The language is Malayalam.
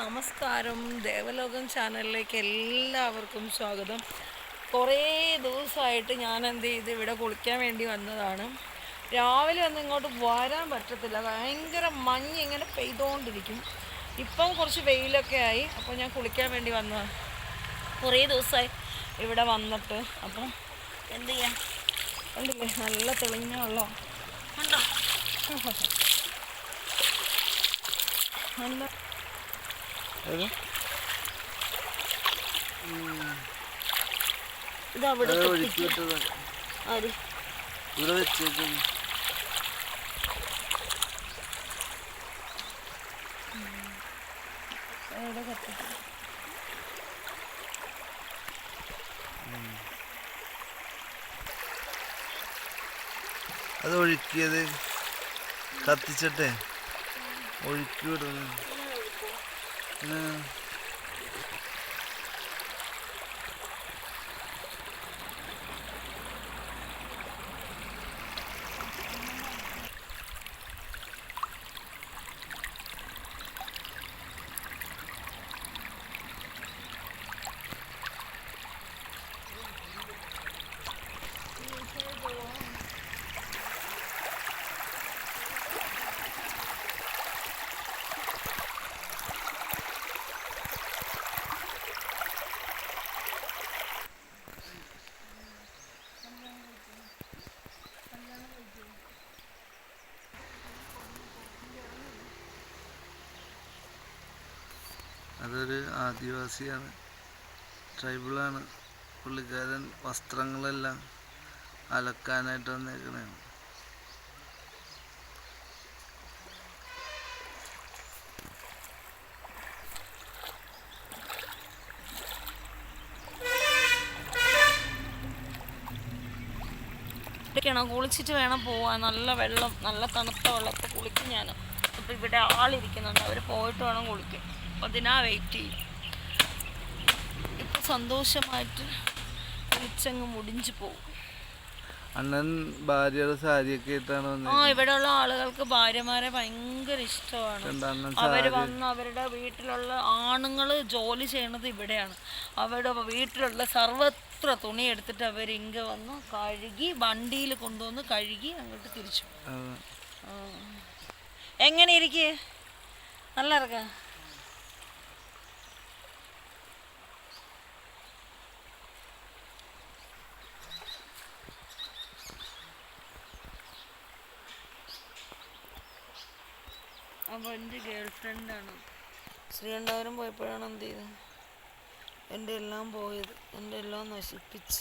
നമസ്കാരം. ദേവലോകം ചാനലിലേക്ക് എല്ലാവർക്കും സ്വാഗതം. കുറേ ദിവസമായിട്ട് ഞാൻ എന്ത് ചെയ്ത് ഇവിടെ കുളിക്കാൻ വേണ്ടി വന്നതാണ്. രാവിലെ ഒന്നും ഇങ്ങോട്ട് വരാൻ പറ്റത്തില്ല, ഭയങ്കര മഞ്ഞ് ഇങ്ങനെ പെയ്തുകൊണ്ടിരിക്കും. ഇപ്പം കുറച്ച് വെയിലൊക്കെ ആയി, അപ്പോൾ ഞാൻ കുളിക്കാൻ വേണ്ടി വന്നതാണ്. കുറേ ദിവസമായി ഇവിടെ വന്നിട്ട്. അപ്പം എന്ത് ചെയ്യാം, കണ്ടില്ലേ നല്ല തെളിഞ്ഞ വെള്ളം ഉണ്ടോ? നല്ല ഇതവിടെ ആര് എവിടെ കത്തിച്ചു? അത് ഒഴുക്കിയത് കത്തിച്ചിട്ടെ ഒഴുക്കി വിടുന്നു. അതൊരു ആദിവാസിയാണ്, ട്രൈബിളാണ്. പുള്ളിക്കാരൻ വസ്ത്രങ്ങളെല്ലാം അലക്കാനായിട്ട് വന്നേക്കണേണ്. കുളിച്ചിട്ട് വേണം പോവാൻ. നല്ല വെള്ളം, നല്ല തണുത്ത വെള്ളത്തിൽ കുളിക്കും ഞാൻ. അപ്പോൾ ഇവിടെ ആളിരിക്കുന്നുണ്ട്, അവർ പോയിട്ട് വേണം കുളിക്കും. അപ്പോൾ അതിനാ വെയിറ്റ് ചെയ്യും. ഇപ്പം സന്തോഷമായിട്ട് കുളിച്ചങ്ങ് മുടിഞ്ഞു പോകും. അണ്ണൻ ഭാര്യയുടെ സാരിയൊക്കെ ആയിട്ടാണ്. ഇവിടെയുള്ള ആളുകൾക്ക് ഭാര്യമാരെ ഭയങ്കര ഇഷ്ടമാണ്. അവർ വന്ന് അവരുടെ വീട്ടിലുള്ള ആണുങ്ങൾ ജോലി ചെയ്യണത് ഇവിടെയാണ്. അവരുടെ വീട്ടിലുള്ള സർവത്ര തുണി എടുത്തിട്ട് അവർ ഇങ്ങ വന്ന് കഴുകി വണ്ടിയിൽ കൊണ്ടുവന്ന് കഴുകി അങ്ങോട്ട് തിരിച്ചു. എങ്ങനെ ഇരിക്കേ? നല്ല ഇറക്ക. അപ്പോൾ എൻ്റെ ഗേൾ ഫ്രണ്ടാണ്. ശ്രീകണ്ഠപുരം പോയപ്പോഴാണ് എന്ത് ചെയ്തത്, എൻ്റെ എല്ലാം പോയത്, എൻ്റെ എല്ലാം നശിപ്പിച്ച്.